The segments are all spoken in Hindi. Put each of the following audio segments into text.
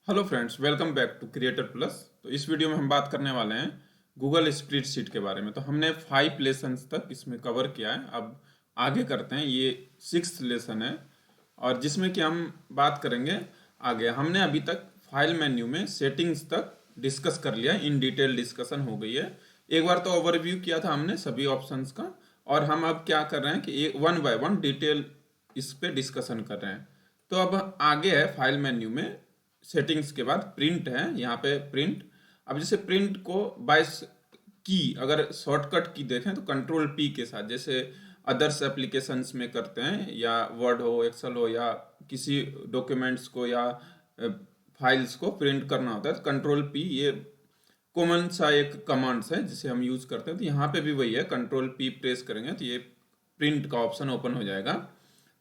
Hello friends, welcome back to creator plus. तो इस वीडियो में हम बात करने वाले हैं गूगल स्प्रेडशीट के बारे में। तो हमने 5 लेसन्स तक इसमें कवर किया है। अब आगे करते हैं, ये 6th लेसन है और जिसमें कि हम बात करेंगे आगे। हमने अभी तक फाइल मेन्यू में सेटिंग्स तक डिस्कस कर लिया, इन डिटेल डिस्कशन हो गई है। एक बार तो ओवरव्यू किया था हमने सभी ऑप्शंस का, और हम अब क्या कर रहे हैं कि एक वन बाय वन डिटेल इस पे डिस्कशन कर रहे हैं। तो अब आगे है फाइल मेन्यू में सेटिंग्स के बाद प्रिंट है, यहाँ पे प्रिंट। अब जैसे प्रिंट को बाय की अगर शॉर्टकट की देखें तो कंट्रोल पी के साथ, जैसे अदर्स एप्लीकेशंस में करते हैं, या वर्ड हो, एक्सेल हो, या किसी डॉक्यूमेंट्स को या फाइल्स को प्रिंट करना होता है तो कंट्रोल पी ये कॉमन सा एक कमांड्स है जिसे हम यूज करते हैं। तो यहाँ पे भी वही है, कंट्रोल पी प्रेस करेंगे तो ये प्रिंट का ऑप्शन ओपन हो जाएगा।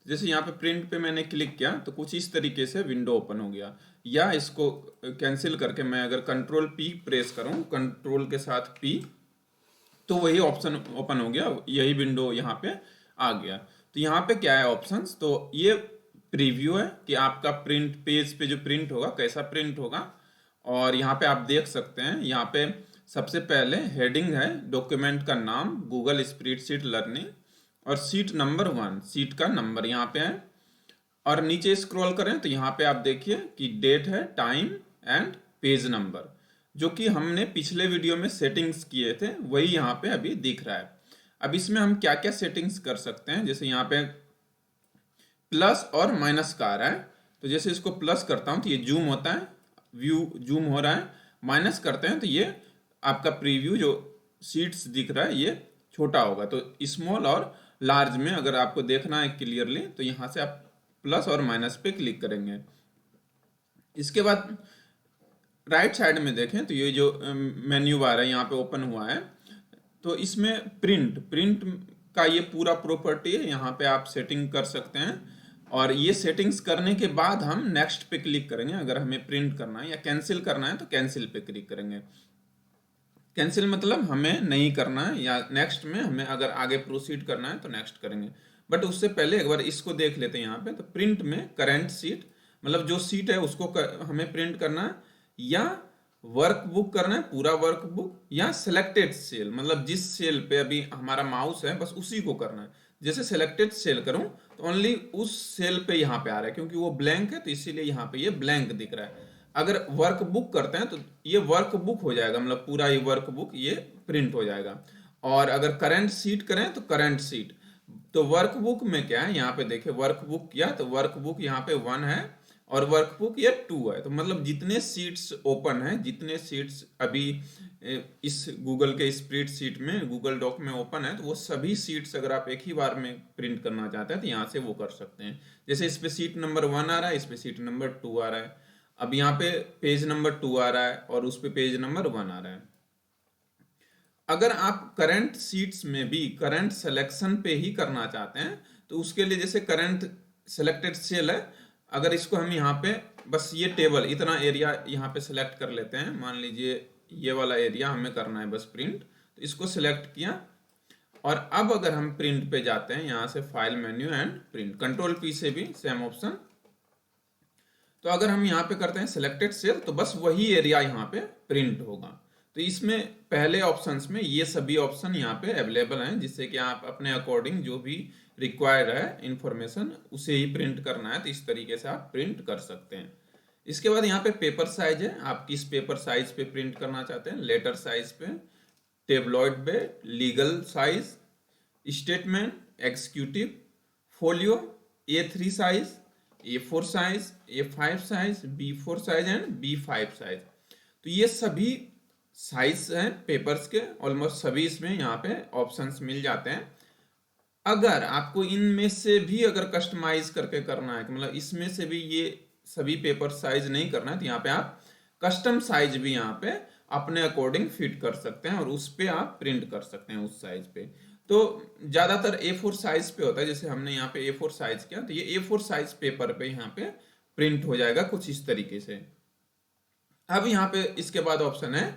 जैसे यहाँ पे प्रिंट पे मैंने क्लिक किया तो कुछ इस तरीके से विंडो ओपन हो गया। या इसको कैंसिल करके मैं अगर कंट्रोल पी प्रेस करूँ, कंट्रोल के साथ पी, तो वही ऑप्शन ओपन हो गया, यही विंडो यहाँ पे आ गया। तो यहाँ पे क्या है ऑप्शंस, तो ये प्रीव्यू है कि आपका प्रिंट पेज पे जो प्रिंट होगा कैसा प्रिंट होगा। और यहाँ पे आप देख सकते हैं, यहाँ पे सबसे पहले हेडिंग है डॉक्यूमेंट का नाम गूगल स्प्रेडशीट लर्निंग, और सीट नंबर 1, सीट का नंबर यहाँ पे है। और नीचे स्क्रॉल करें तो यहाँ पे आप देखिए कि डेट है, टाइम एंड पेज नंबर, जो कि हमने पिछले वीडियो में सेटिंग्स किए थे वही यहाँ पे अभी दिख रहा है। अब इसमें हम क्या क्या सेटिंग्स कर सकते हैं, जैसे यहाँ पे प्लस और माइनस का आ रहा है। तो जैसे इसको प्लस करता हूँ तो ये जूम होता है, व्यू जूम हो रहा है। माइनस करते हैं तो ये आपका प्रीव्यू जो सीट्स दिख रहा है ये छोटा होगा। तो स्मॉल और लार्ज में अगर आपको देखना है क्लियरली तो यहाँ से आप प्लस और माइनस पे क्लिक करेंगे। इसके बाद राइट साइड में देखें तो ये जो मेन्यू बार है यहाँ पे ओपन हुआ है। तो इसमें प्रिंट प्रिंट का ये पूरा प्रॉपर्टी है, यहाँ पे आप सेटिंग कर सकते हैं। और ये सेटिंग्स करने के बाद हम नेक्स्ट पे क्लिक करेंगे अगर हमें प्रिंट करना है, या कैंसिल करना है तो कैंसिल पे क्लिक करेंगे। कैंसिल मतलब हमें नहीं करना है, या नेक्स्ट में हमें अगर आगे प्रोसीड करना है तो नेक्स्ट करेंगे। बट उससे पहले एक बार इसको देख लेते हैं। यहाँ पे तो प्रिंट में करंट सीट, मतलब जो सीट है उसको हमें प्रिंट करना है, या वर्क बुक करना है पूरा वर्क बुक, या सिलेक्टेड सेल, मतलब जिस सेल पे अभी हमारा माउस है बस उसी को करना है। जैसे सिलेक्टेड सेल करूं तो ओनली उस सेल पे यहाँ पे आ रहा है, क्योंकि वो ब्लैंक है तो इसीलिए यहाँ पे ये ब्लैंक दिख रहा है। अगर वर्क बुक करते हैं तो ये वर्क बुक हो जाएगा, मतलब पूरा ये वर्क बुक ये प्रिंट हो जाएगा। और अगर करंट सीट करें तो करंट सीट। तो वर्क बुक में क्या है, यहाँ पे देखिए वर्क बुक किया तो वर्क बुक यहाँ पे 1 है, और वर्क बुक ये 2 है। तो मतलब जितने सीट्स ओपन है, जितने सीट्स अभी इस गूगल के स्प्रेडशीट में गूगल डॉक में ओपन है, तो वो सभी सीट्स अगर आप एक ही बार में प्रिंट करना चाहते हैं तो यहाँ से वो कर सकते हैं। जैसे इस पे सीट नंबर 1 आ रहा है, इस पे सीट नंबर 2 आ रहा है। अब यहाँ पे पेज नंबर 2 आ रहा है और उस पे पेज नंबर 1 आ रहा है। अगर आप करंट सीट्स में भी करंट सिलेक्शन पे ही करना चाहते हैं तो उसके लिए जैसे करंट सिलेक्टेड सेल है, अगर इसको हम यहाँ पे बस ये टेबल इतना एरिया यहाँ पे सिलेक्ट कर लेते हैं, मान लीजिए ये वाला एरिया हमें करना है बस प्रिंट, तो इसको सिलेक्ट किया। और अब अगर हम प्रिंट पे जाते हैं, यहाँ से file menu and print, control P से भी सेम ऑप्शन। तो अगर हम यहाँ पे करते हैं सिलेक्टेड सेल तो बस वही एरिया यहाँ पे प्रिंट होगा। तो इसमें पहले ऑप्शंस में ये सभी ऑप्शन यहाँ पे अवेलेबल हैं, जिससे कि आप अपने अकॉर्डिंग जो भी रिक्वायर्ड है इंफॉर्मेशन उसे ही प्रिंट करना है तो इस तरीके से आप प्रिंट कर सकते हैं। इसके बाद यहाँ पे पेपर साइज है, आप किस पेपर साइज पे प्रिंट करना चाहते हैं, लेटर साइज पे, टेबलॉइड पे, legal size, statement, executive, folio, A3 size, A4 size, A5 size, B4 size and B5 size. तो ये सभी साइज हैं पेपर्स के, ऑलमोस्ट सभी इसमें यहाँ पे ऑप्शंस मिल जाते हैं। अगर आपको इनमें से भी अगर कस्टमाइज करके करना है, मतलब इसमें से भी ये सभी पेपर साइज नहीं करना है, तो यहाँ पे आप कस्टम साइज भी यहाँ पे अपने अकॉर्डिंग फिट कर सकते हैं और उस पे आप प्रिंट कर सकते हैं उस साइज पे। तो ज्यादातर A4 साइज पे होता है, जैसे हमने यहाँ पे A4 साइज किया तो ये A4 साइज पेपर पे यहाँ पे प्रिंट हो जाएगा कुछ इस तरीके से। अब यहाँ पे इसके बाद ऑप्शन है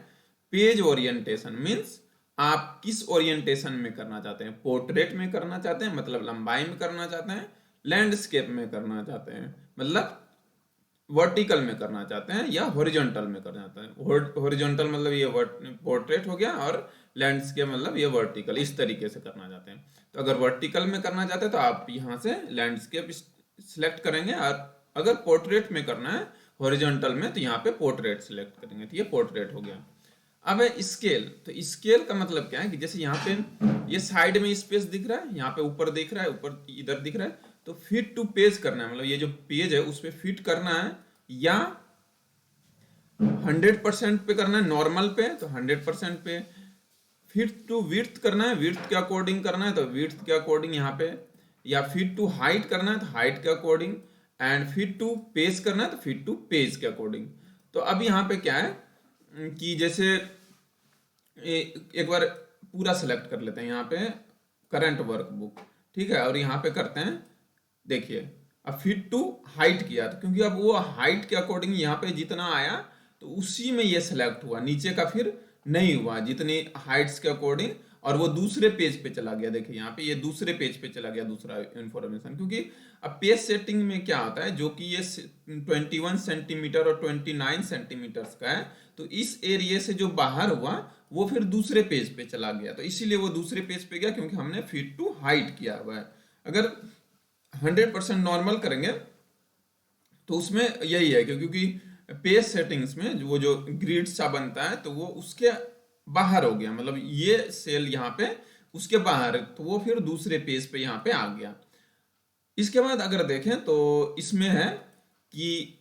पेज ओरिएंटेशन, मीन्स आप किस ओरिएंटेशन में करना चाहते हैं, पोर्ट्रेट में करना चाहते हैं मतलब लंबाई में करना चाहते हैं, लैंडस्केप में करना चाहते हैं मतलब वर्टिकल में करना चाहते हैं या हॉरिजॉन्टल में करना चाहते हैं। हॉरिजॉन्टल मतलब ये पोर्ट्रेट हो गया, और लैंडस्केप मतलब ये वर्टिकल, इस तरीके से करना चाहते हैं। तो अगर वर्टिकल में करना चाहते हैं तो आप यहाँ से लैंडस्केप सिलेक्ट करेंगे, और अगर पोर्ट्रेट में करना है हॉरिजॉन्टल में तो यहाँ पे पोर्ट्रेट सिलेक्ट करेंगे, तो ये पोर्ट्रेट हो गया। अब है स्केल। तो स्केल का मतलब क्या है कि जैसे यहाँ पे ये साइड में स्पेस दिख रहा है, यहाँ पे ऊपर दिख रहा है, ऊपर इधर दिख रहा है, तो फिट टू पेज करना है, मतलब ये जो पेज है उस पे फिट करना है, या 100% पे करना है नॉर्मल पे, तो 100% पे। फिट टू विड्थ करना है, विड्थ के अकॉर्डिंग करना है तो विड्थ के अकॉर्डिंग यहाँ पे, या फिट टू हाइट करना है तो हाइट के according, and fit to page करना है तो फिट टू पेज के अकॉर्डिंग। तो अब यहाँ पे क्या है कि जैसे एक बार पूरा सेलेक्ट कर लेते हैं यहाँ पे करंट वर्कबुक, ठीक है, और यहाँ पे करते हैं, देखिए अब फिट टू हाइट किया, तो क्योंकि अब वो हाइट के अकॉर्डिंग यहाँ पे जितना आया तो उसी में ये सेलेक्ट हुआ, नीचे का फिर नहीं हुआ जितनी हाइट्स के अकॉर्डिंग, और वो दूसरे पेज पे चला गया। देखिए यहाँ पे ये दूसरे पेज पे चला गया दूसरा इंफॉर्मेशन, क्योंकि अब पेज सेटिंग में क्या होता है, जो कि ये 21 सेंटीमीटर और 29 सेंटीमीटर्स का है, तो इस एरिया से जो बाहर हुआ वो फिर दूसरे पेज पे चला गया, तो इसीलिए वो दूसरे पेज पे गया, क्योंकि हमने फिट टू हाइट किया हुआ है। अगर 100% नॉर्मल करेंगे तो उसमें यही है क्योंकि पेज सेटिंग्स में वो जो ग्रिड सा बनता है तो वो उसके बाहर हो गया, मतलब ये सेल यहाँ पे उसके बाहर, तो वो फिर दूसरे पेज पे यहाँ पे आ गया। इसके बाद अगर देखें तो इसमें है कि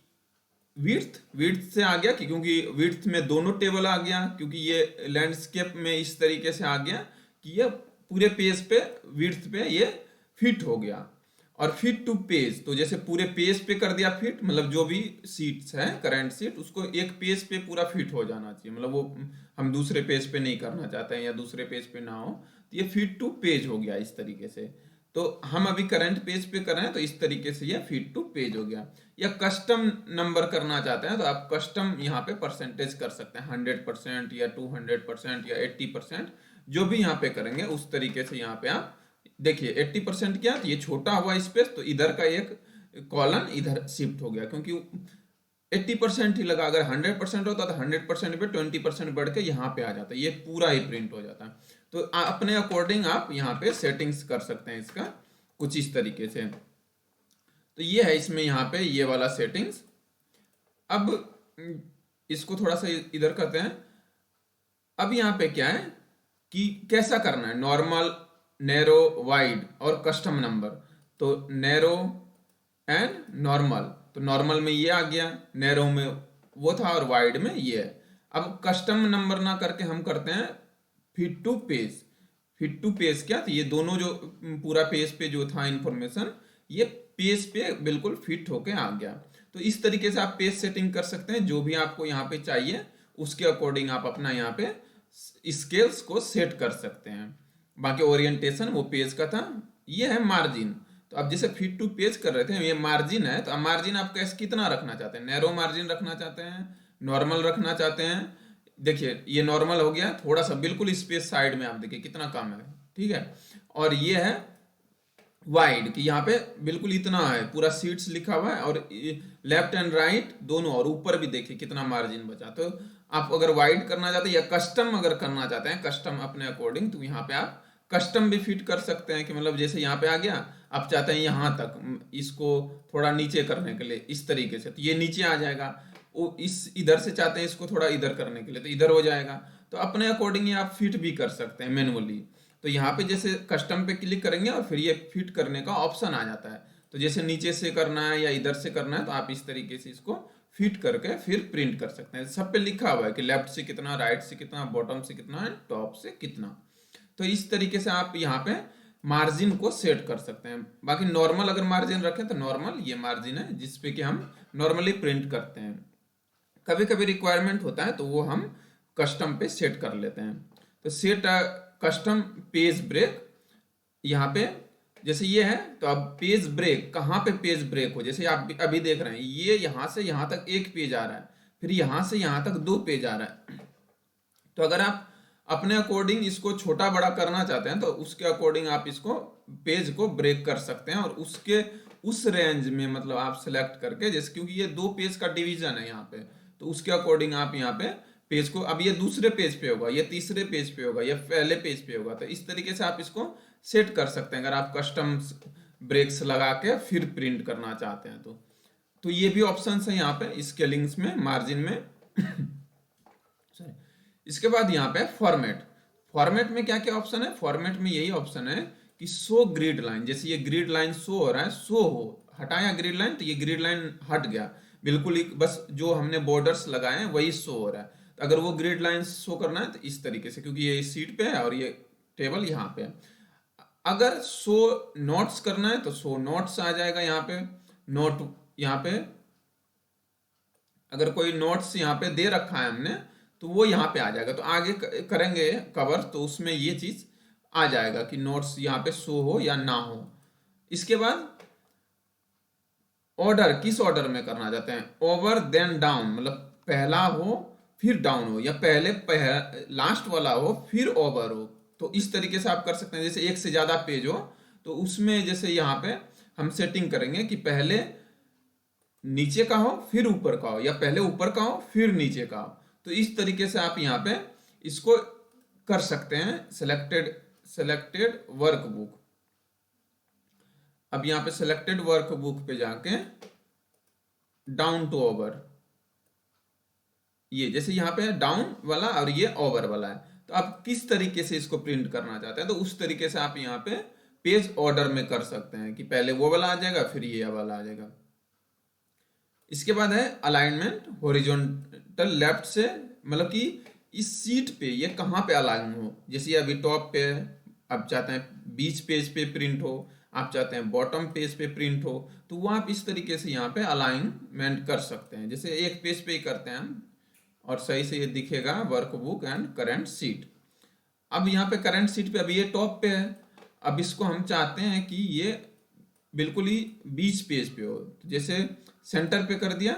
विड्थ से आ गया, क्योंकि विड्थ में दोनों टेबल आ गया, क्योंकि ये लैंडस्केप में इस तरीके से आ गया कि ये पूरे पेज पे विड्थ पे ये फिट हो गया। और फिट टू पेज, तो जैसे पूरे पेज पे कर दिया फिट, मतलब जो भी सीट्स है करंट सीट उसको एक पेज पे पूरा फिट हो जाना चाहिए, मतलब वो हम दूसरे पेज पे नहीं करना चाहते हैं या दूसरे पेज पे ना हो, तो ये फिट टू पेज हो गया इस तरीके से। तो हम अभी करंट पेज पे कर रहे हैं तो इस तरीके से ये फिट टू पेज हो गया। या कस्टम नंबर करना चाहते हैं तो आप कस्टम यहाँ पे परसेंटेज कर सकते हैं, 100% या 200% या 80%, जो भी यहाँ पे करेंगे उस तरीके से यहाँ पे आप देखिए 80% क्या, तो ये छोटा हुआ स्पेस, तो इधर का एक कॉलम इधर शिफ्ट हो गया, क्योंकि 80% ही लगा। अगर 100% होता तो 100% पे 20% बढ़ के यहाँ पे आ जाता, ये पूरा ही प्रिंट हो जाता। तो अपने अकॉर्डिंग आप यहाँ पे सेटिंग्स कर सकते हैं इसका कुछ इस तरीके से। तो ये है इसमें यहाँ पे ये वाला सेटिंग्स। अब इसको थोड़ा सा इधर करते हैं। अब यहाँ पे क्या है कि कैसा करना है, नॉर्मल, नैरो, वाइड और कस्टम नंबर। तो नैरो एंड नॉर्मल, तो नॉर्मल में ये आ गया, नैरो में वो था और वाइड में ये है। अब कस्टम नंबर ना करके हम करते हैं fit to page. Fit to page क्या, तो ये दोनों जो पूरा पेज पे जो था इंफॉर्मेशन ये पेज पे बिल्कुल फिट होके आ गया। तो इस तरीके से आप पेज सेटिंग कर सकते हैं, जो भी आपको यहाँ पे चाहिए उसके अकॉर्डिंग आप अपना यहाँ पे स्केल्स को सेट कर सकते हैं। बाकी ओरिएंटेशन वो पेज का था। ये है मार्जिन। तो अब जैसे फिट टू पेज कर रहे थे, ये मार्जिन है, तो अब मार्जिन आप कैसे कितना रखना चाहते हैं, नैरो मार्जिन रखना चाहते हैं, नॉर्मल रखना चाहते हैं। देखिए ये नॉर्मल हो गया, थोड़ा सा बिल्कुल स्पेस साइड में आप देखिए कितना कम है, ठीक है। और ये है वाइड कि यहाँ पे बिल्कुल इतना है, पूरा सीट्स लिखा हुआ है, और लेफ्ट एंड राइट दोनों, और ऊपर भी देखिए कितना मार्जिन बचा। तो आप अगर वाइड करना चाहते हैं या कस्टम अगर करना चाहते हैं, कस्टम अपने अकॉर्डिंग, तो यहाँ पे आप कस्टम भी फिट कर सकते हैं कि मतलब जैसे यहाँ पे आ गया, आप चाहते हैं यहाँ तक इसको थोड़ा नीचे करने के लिए इस तरीके से, तो ये नीचे आ जाएगा। वो इस इधर से चाहते हैं इसको थोड़ा इधर करने के लिए, तो इधर हो जाएगा। तो अपने अकॉर्डिंग ये आप फिट भी कर सकते हैं मैनुअली। तो यहाँ पे जैसे कस्टम पे क्लिक करेंगे और फिर ये फिट करने का ऑप्शन आ जाता है। तो जैसे नीचे से करना है या इधर से करना है, तो आप इस तरीके से इसको फिट करके फिर प्रिंट कर सकते हैं। सब पे लिखा हुआ है कि लेफ्ट से कितना, राइट से कितना, बॉटम से कितना है, टॉप से कितना। तो इस तरीके से आप यहाँ पे मार्जिन को सेट कर सकते हैं। बाकी नॉर्मल अगर मार्जिन रखें तो नॉर्मल ये मार्जिन है जिसपे कि हम नॉर्मली प्रिंट करते हैं। कभी कभी रिक्वायरमेंट होता है तो वो हम कस्टम पे सेट कर लेते हैं। तो सेट कस्टम पेज ब्रेक, यहाँ पे जैसे ये है, तो अब पेज ब्रेक कहाँ पे पेज ब्रेक हो, जैसे आप अभी देख रहे हैं ये यहाँ से यहाँ तक एक पेज आ रहा है, फिर यहाँ से यहाँ तक 2 पेज आ रहा है। तो अगर आप अपने अकॉर्डिंग इसको छोटा बड़ा करना चाहते हैं तो उसके अकॉर्डिंग आप इसको पेज को ब्रेक कर सकते हैं, और उसके उस रेंज में मतलब आप सेलेक्ट करके, जैसे क्योंकि ये 2 पेज का डिवीजन है यहाँ पे, तो उसके अकॉर्डिंग आप यहाँ पे पेज को, अब ये दूसरे पेज पे होगा, ये तीसरे पेज पे होगा, ये पहले पेज पे होगा, तो इस तरीके से आप इसको सेट कर सकते हैं अगर आप कस्टम ब्रेक्स लगा के फिर प्रिंट करना चाहते हैं तो ये भी ऑप्शन है यहाँ पे स्केलिंग्स में, मार्जिन में। इसके बाद यहाँ पे फॉर्मेट, फॉर्मेट में क्या क्या ऑप्शन है, फॉर्मेट में यही ऑप्शन है कि शो ग्रिड लाइन, जैसे ये ग्रिड लाइन शो हो रहा है, शो हो, हटाया ग्रिड लाइन तो ये ग्रिड लाइन हट गया बिल्कुल ही, बस जो हमने बॉर्डर्स लगाए हैं वही शो हो रहा है। तो अगर वो ग्रिड लाइन शो करना है तो इस तरीके से, क्योंकि ये इस सीट पे है और ये टेबल यहाँ पे है। अगर शो नोट्स करना है तो शो नोट्स आ जाएगा यहाँ पे, नोट यहाँ पे अगर कोई नोट्स यहाँ पे दे रखा है हमने तो वो यहाँ पे आ जाएगा, तो आगे करेंगे कवर तो उसमें ये चीज आ जाएगा कि नोट्स यहाँ पे शो हो या ना हो। इसके बाद ऑर्डर, किस ऑर्डर में करना चाहते हैं, ओवर देन डाउन, मतलब पहला हो फिर डाउन हो, या पहले लास्ट वाला हो फिर ओवर हो, तो इस तरीके से आप कर सकते हैं। जैसे एक से ज्यादा पेज हो तो उसमें जैसे यहाँ पे हम सेटिंग करेंगे कि पहले नीचे का हो फिर ऊपर का हो, या पहले ऊपर का हो फिर नीचे का हो, तो इस तरीके से आप यहाँ पे इसको कर सकते हैं। सेलेक्टेड वर्कबुक, अब यहाँ पे सेलेक्टेड वर्कबुक पे जाके डाउन टू ओवर, ये जैसे यहाँ पे डाउन वाला और ये ओवर वाला है, तो आप किस तरीके से इसको प्रिंट करना चाहते हैं तो उस तरीके से आप यहाँ पे पेज ऑर्डर में कर सकते हैं कि पहले वो वाला आ जाएगा फिर ये वाला आ जाएगा। इसके बाद है अलाइनमेंट हॉरिजॉन्टल, लेफ्ट से मतलब कि इस सीट पे ये कहाँ पे अलाइन हो, जैसे अभी टॉप पे आप चाहते हैं बीच पेज पे प्रिंट हो, आप चाहते हैं बॉटम पेज पे प्रिंट हो, तो वो आप इस तरीके से यहाँ पे अलाइनमेंट कर सकते हैं। जैसे एक पेज पे ही करते हैं हम और सही से ये दिखेगा वर्कबुक एंड करंट सीट। अब यहाँ पे करंट सीट पे अभी ये टॉप पे है, अब इसको हम चाहते हैं कि ये बिल्कुल ही बीच पेज पे हो, तो जैसे सेंटर पे कर दिया,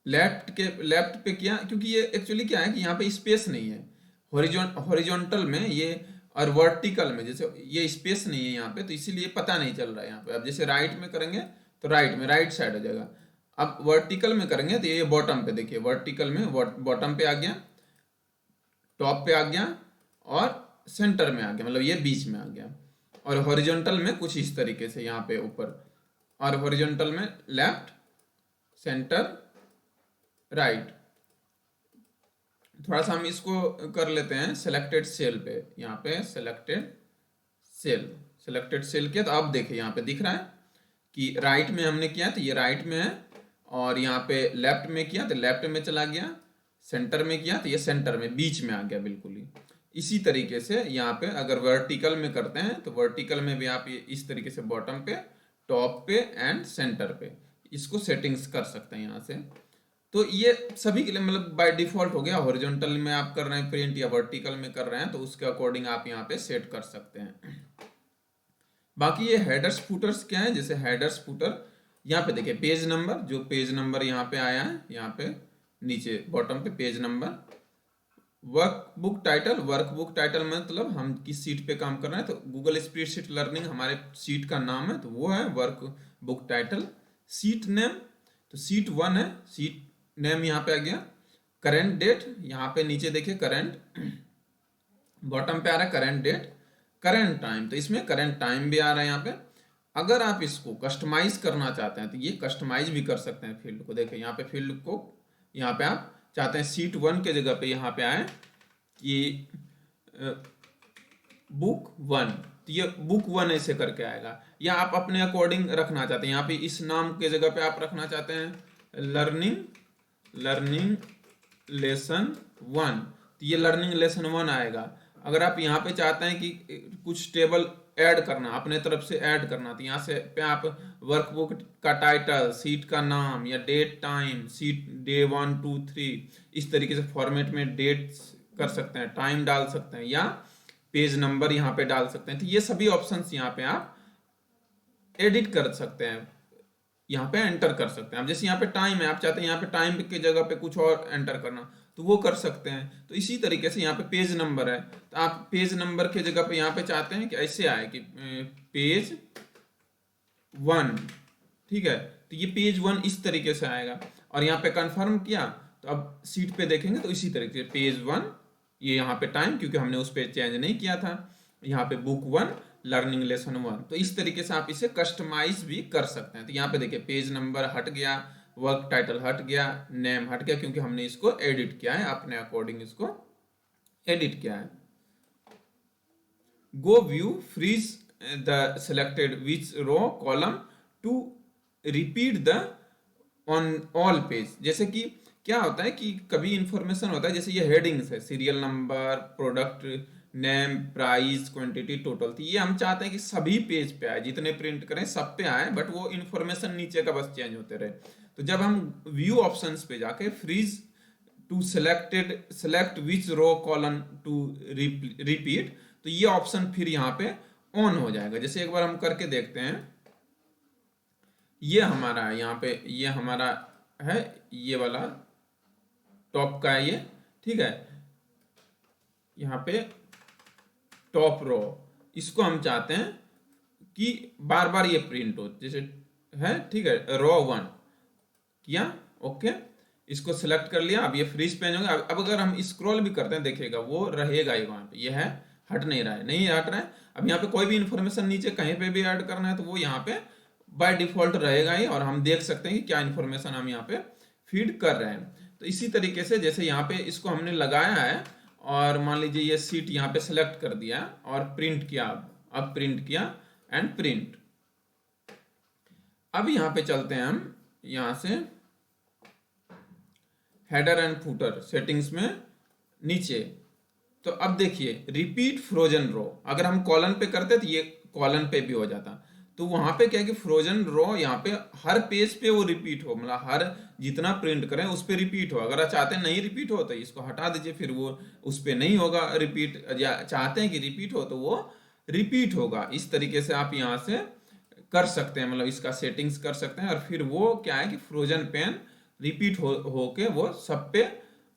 लेफ्ट पे किया, क्योंकि ये एक्चुअली क्या है कि यहाँ पे स्पेस नहीं है, हॉरिजॉन्टल में ये और वर्टिकल में जैसे ये स्पेस नहीं है यहाँ पे, तो इसीलिए पता नहीं चल रहा है यहाँ पे। अब जैसे राइट में करेंगे तो राइट साइड हो जाएगा, अब वर्टिकल में करेंगे तो ये बॉटम पे, देखिए वर्टिकल में बॉटम पे आ गया, टॉप पे आ गया और सेंटर में आ गया, मतलब ये बीच में आ गया। और हॉरिजॉन्टल में कुछ इस तरीके से यहाँ पे ऊपर, और हॉरिजॉन्टल में लेफ्ट सेंटर राइट। थोड़ा सा हम इसको कर लेते हैं सेलेक्टेड सेल पे, यहाँ पे सेलेक्टेड सेल किया, तो अब देखिए यहाँ पे दिख रहा है कि राइट में हमने किया तो ये राइट में है, और यहाँ पे लेफ्ट में किया तो लेफ्ट में चला गया, सेंटर में किया तो ये सेंटर में बीच में आ गया बिल्कुल ही। इसी तरीके से यहाँ पे अगर वर्टिकल में करते हैं तो वर्टिकल में भी आप ये इस तरीके से बॉटम पे, टॉप पे एंड सेंटर पे इसको सेटिंग्स कर सकते हैं यहाँ से। तो ये सभी के लिए मतलब बाय डिफॉल्ट हो गया, हॉरिजॉन्टल में आप कर रहे हैं प्रिंट या वर्टिकल में कर रहे हैं तो उसके अकॉर्डिंग आप यहाँ पे सेट कर सकते हैं। बाकी ये हेडर्स फुटर्स क्या है, जैसे हेडर्स फुटर यहाँ पे देखिए पेज नंबर, जो पेज नंबर यहाँ पे आया है, यहाँ पे नीचे बॉटम पे पेज नंबर। वर्कबुक टाइटल मतलब हम किस सीट पे काम कर रहे हैं, तो गूगल स्प्रेडशीट लर्निंग हमारे सीट का नाम है तो वो है वर्कबुक टाइटल। सीट नेम, तो सीट 1 है, सीट नेम यहाँ पे आ गया। करंट डेट, यहाँ पे नीचे देखिए करंट, बॉटम पे आ रहा है करंट डेट। करंट टाइम, तो इसमें करंट टाइम भी आ रहा है यहाँ पे। अगर आप इसको कस्टमाइज करना चाहते हैं तो ये कस्टमाइज भी कर सकते हैं फील्ड को, देखिए यहाँ पे फील्ड को, यहाँ पे आप चाहते हैं सीट 1 के जगह पे यहाँ पे आए कि बुक 1, तो ये बुक 1 ऐसे करके आएगा, या आप अपने अकॉर्डिंग रखना चाहते हैं, यहाँ पे इस नाम के जगह पे आप रखना चाहते हैं लर्निंग लेसन 1, तो ये लर्निंग लेसन 1 आएगा। अगर आप यहाँ पे चाहते हैं कि कुछ टेबल ऐड करना, अपने तरफ से ऐड करना, तो यहाँ से पे आप वर्कबुक का टाइटल, सीट का नाम या डेट टाइम, सीट डे 1 2 3 इस तरीके से फॉर्मेट में डेट कर सकते हैं, टाइम डाल सकते हैं, या पेज नंबर यहाँ पे डाल सकते हैं। तो ये सभी ऑप्शंस यहाँ पे आप एडिट कर सकते हैं, यहाँ पे एंटर कर सकते हैं। अब जैसे यहाँ पे टाइम है, आप चाहते हैं यहाँ पे टाइम की जगह पे कुछ और एंटर करना, तो वो कर सकते हैं। तो इसी तरीके से यहाँ पे पेज नंबर है, तो आप पेज नंबर के जगह पे यहाँ पे चाहते हैं कि ऐसे आए कि पेज 1, ठीक है, तो ये पेज 1 इस तरीके से आएगा। और यहाँ पे कंफर्म किया तो अब सीट पे देखेंगे तो इसी तरीके से पेज 1, ये यहाँ पे टाइम क्योंकि हमने उस पर चेंज नहीं किया था, यहाँ पे बुक 1 लर्निंग लेसन 1। तो इस तरीके से आप इसे कस्टमाइज भी कर सकते हैं। तो यहाँ पे देखिए पेज नंबर हट गया, वर्क टाइटल हट गया, नेम हट गया, क्योंकि हमने इसको एडिट किया है, अपने अकॉर्डिंग इसको एडिट किया है। Go view freeze the selected which row column to repeat the on all page. जैसे कि क्या होता है कि कभी इंफॉर्मेशन होता है, जैसे ये हेडिंग्स है, serial number, product name, price, quantity, total, तो ये हम चाहते हैं कि सभी पेज पे आए, जितने प्रिंट करें सब पे आए, बट वो इंफॉर्मेशन नीचे का बस चेंज होते रहे। तो जब हम व्यू ऑप्शंस पे जाके freeze to select which row column to repeat, तो ये ऑप्शन फिर यहाँ पे ऑन हो जाएगा। जैसे एक बार हम करके देखते हैं, ये हमारा है यहाँ पे, ये हमारा है ये वाला टॉप का है ये, ठीक है, यहाँ पे टॉप रो, इसको हम चाहते हैं कि बार बार ये प्रिंट हो, जैसे है, ठीक है, रो 1 किया, ओके, इसको सिलेक्ट कर लिया। अब ये फ्रीज पेज होगा। अब अगर हम स्क्रॉल भी करते हैं देखिएगा वो रहेगा ही वहां पे, ये है, हट नहीं रहा है, नहीं हट रहा है। अब यहाँ पे कोई भी इंफॉर्मेशन नीचे कहीं पे भी ऐड करना है तो वो यहाँ पे बाय डिफॉल्ट रहेगा ही, और हम देख सकते हैं कि क्या इंफॉर्मेशन हम यहाँ पे फीड कर रहे हैं। तो इसी तरीके से जैसे यहाँ पे इसको हमने लगाया है, और मान लीजिए ये सीट यहाँ पे सेलेक्ट कर दिया और प्रिंट किया, अब प्रिंट किया एंड प्रिंट। अब यहाँ पे चलते हैं हम यहाँ से हेडर एंड फुटर सेटिंग्स में नीचे। तो अब देखिए रिपीट फ्रोजन रो, अगर हम कॉलन पे करते तो ये कॉलन पे भी हो जाता, तो वहां पे क्या है कि फ्रोजन रो यहाँ पे हर पेज पे वो रिपीट हो, मतलब हर जितना प्रिंट करें उस पे रिपीट हो। अगर आप चाहते हैं नहीं रिपीट हो तो इसको हटा दीजिए, फिर वो उस पे नहीं होगा रिपीट, या चाहते हैं कि रिपीट हो तो वो रिपीट होगा। इस तरीके से आप यहाँ से कर सकते हैं, मतलब इसका सेटिंग्स कर सकते हैं, और फिर वो क्या है कि फ्रोजन पेन रिपीट हो के वो सब पे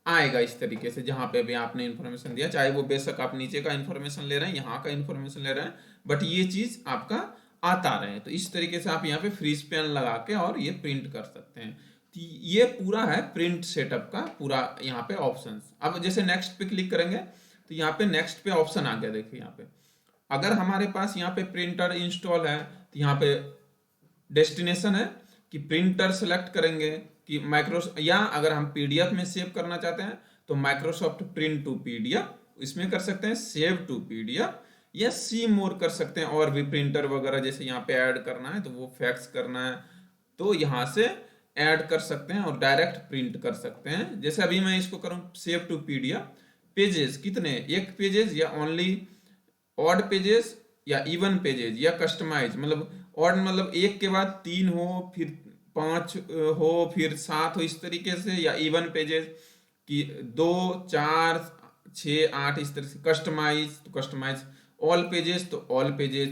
आएगा इस तरीके से, जहां पे भी आपने इंफॉर्मेशन दिया, चाहे वो बेशक आप नीचे का इंफॉर्मेशन ले रहे हैं, यहाँ का इंफॉर्मेशन ले रहे हैं, बट ये चीज आपका आता रहे। तो इस तरीके से आप यहाँ पे फ्रीज पेन लगा के और ये प्रिंट कर सकते हैं। तो ये पूरा है प्रिंट सेटअप का पूरा यहाँ पे ऑप्शंस। अब जैसे नेक्स्ट पे क्लिक करेंगे तो यहाँ पे नेक्स्ट पे ऑप्शन आ गया, देखिए यहाँ पे अगर हमारे पास यहाँ पे प्रिंटर इंस्टॉल है तो यहाँ पे डेस्टिनेशन है कि प्रिंटर सेलेक्ट करेंगे कि माइक्रोसॉफ्ट, या अगर हम पीडीएफ में सेव करना चाहते हैं तो माइक्रोसॉफ्ट प्रिंट टू पीडीएफ, इसमें कर सकते हैं सेव टू पीडीएफ, या सी मोर कर सकते हैं। और भी प्रिंटर वगैरह जैसे यहाँ पे ऐड करना है तो वो फैक्स करना है तो यहाँ से ऐड कर सकते हैं और डायरेक्ट प्रिंट कर सकते हैं। जैसे अभी मैं इसको करूँ सेव टू पीडीएफ, पेजेस कितने, एक पेजेस या ओनली ऑड पेजेस या इवन पेजेस या कस्टमाइज, मतलब ऑड मतलब एक के बाद 3 हो, फिर 5 हो, फिर 7 हो, इस तरीके से, या इवन पेजेस की 2 4 6 8 इस तरह से। कस्टमाइज तो कस्टमाइज, ऑल पेजेस तो ऑल पेजेस।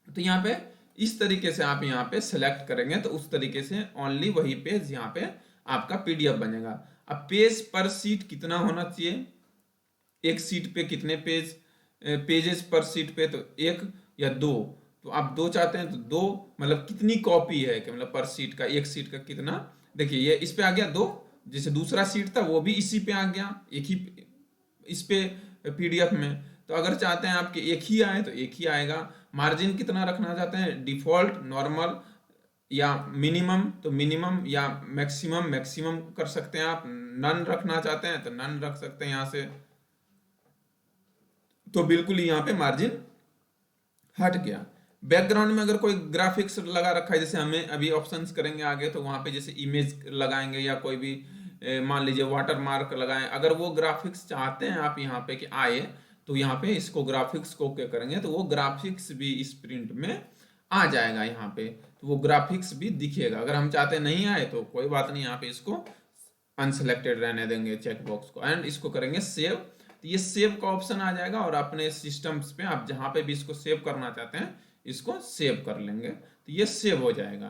तो यहाँ पे इस तरीके से आप यहाँ पे सेलेक्ट करेंगे तो उस तरीके से ओनली वही पेज यहाँ पे आपका पीडीएफ बनेगा। अब पेज पर सीट कितना होना चाहिए, एक सीट पे कितने पेजेस पर सीट पे, तो 1 या 2, तो आप 2 चाहते हैं तो 2, मतलब कितनी कॉपी है कि मतलब पर सीट का, एक सीट का कितना, देखिए ये इस पे आ गया 2, जैसे दूसरा सीट था वो भी इसी पे आ गया, एक ही इस पे पीडीएफ में। तो अगर चाहते हैं आपके एक ही आए तो एक ही आएगा। मार्जिन कितना रखना चाहते हैं, डिफॉल्ट, नॉर्मल या मिनिमम, तो मिनिमम या मैक्सिमम कर सकते हैं आप। नन रखना चाहते हैं तो नन रख सकते हैं यहाँ से। तो बिल्कुल यहाँ पे मार्जिन हट गया। बैकग्राउंड में अगर कोई ग्राफिक्स लगा रखा है, जैसे हमें अभी ऑप्शंस करेंगे आगे, तो वहां पे जैसे इमेज लगाएंगे या कोई भी मान लीजिए वाटर मार्क लगाएं, अगर वो ग्राफिक्स चाहते हैं आप यहाँ पे कि आए, तो यहाँ पे इसको ग्राफिक्स को क्या करेंगे तो वो ग्राफिक्स भी इस प्रिंट में आ जाएगा यहाँ पे, तो वो ग्राफिक्स भी दिखेगा। अगर हम चाहते हैं नहीं आए तो कोई बात नहीं, यहाँ पे इसको अनसेलेक्टेड रहने देंगे चेक बॉक्स को, एंड इसको करेंगे सेव। तो ये सेव का ऑप्शन आ जाएगा और अपने सिस्टम्स पे आप जहां पे भी इसको सेव करना चाहते हैं इसको सेव कर लेंगे, तो ये सेव हो जाएगा।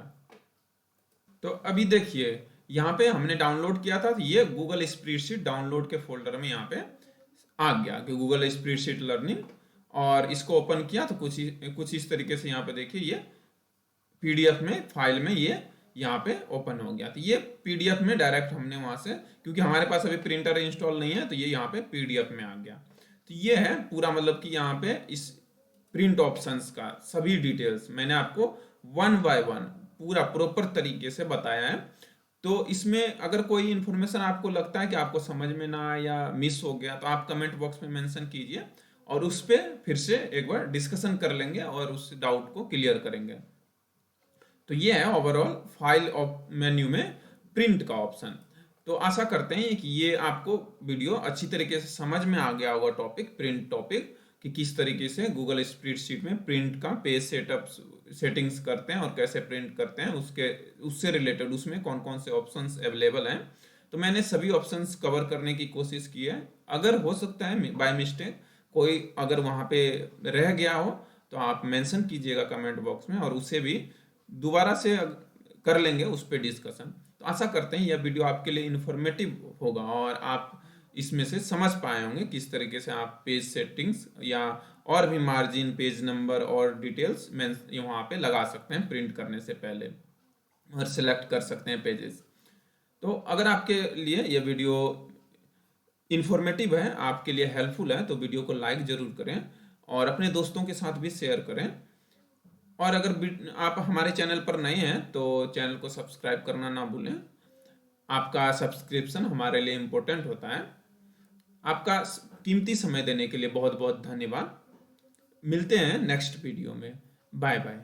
तो अभी देखिए यहाँ पे हमने डाउनलोड किया था, तो ये गूगल स्प्रेडशीट डाउनलोड के फोल्डर में यहाँ पे आ गया कि गूगल स्प्रेडशीट लर्निंग, और इसको ओपन किया तो कुछ इस तरीके से यहाँ पे देखिए ये पीडीएफ में फाइल में ये यहाँ पे ओपन हो गया। तो ये पीडीएफ में डायरेक्ट हमने वहां से, क्योंकि हमारे पास अभी प्रिंटर इंस्टॉल नहीं है, तो ये यहाँ पे पीडीएफ में आ गया। तो ये है पूरा, मतलब कि यहाँ पे इस प्रिंट ऑप्शंस का सभी डिटेल्स मैंने आपको वन बाय वन पूरा प्रॉपर तरीके से बताया है। तो इसमें अगर कोई इन्फॉर्मेशन आपको लगता है कि आपको समझ में ना आया या मिस हो गया, तो आप कमेंट बॉक्स में मेंशन कीजिए और उस पर फिर से एक बार डिस्कशन कर लेंगे और उस डाउट को क्लियर करेंगे। तो ये है ओवरऑल फाइल ऑफ मेन्यू में प्रिंट का ऑप्शन। तो आशा करते हैं कि ये आपको वीडियो अच्छी तरीके से समझ में आ गया होगा, टॉपिक प्रिंट टॉपिक, कि किस तरीके से गूगल स्प्रेडशीट में प्रिंट का पेज सेटअप सेटिंग्स करते हैं और कैसे प्रिंट करते हैं, उससे रिलेटेड उसमें कौन कौन से ऑप्शंस अवेलेबल हैं। तो मैंने सभी ऑप्शंस कवर करने की कोशिश की है। अगर हो सकता है बाय मिस्टेक कोई अगर वहाँ पे रह गया हो तो आप मेंशन कीजिएगा कमेंट बॉक्स में, और उसे भी दोबारा से कर लेंगे उस पर डिस्कशन। तो आशा करते हैं यह वीडियो आपके लिए इन्फॉर्मेटिव होगा और आप इसमें से समझ पाए होंगे किस तरीके से आप पेज सेटिंग्स या और भी मार्जिन, पेज नंबर और डिटेल्स वहाँ पे लगा सकते हैं प्रिंट करने से पहले, और सिलेक्ट कर सकते हैं पेजेस। तो अगर आपके लिए यह वीडियो इन्फॉर्मेटिव है, आपके लिए हेल्पफुल है, तो वीडियो को लाइक जरूर करें और अपने दोस्तों के साथ भी शेयर करें। और अगर आप हमारे चैनल पर नए हैं तो चैनल को सब्सक्राइब करना ना भूलें। आपका सब्सक्रिप्शन हमारे लिए इम्पोर्टेंट होता है। आपका कीमती समय देने के लिए बहुत बहुत धन्यवाद। मिलते हैं नेक्स्ट वीडियो में। Bye bye.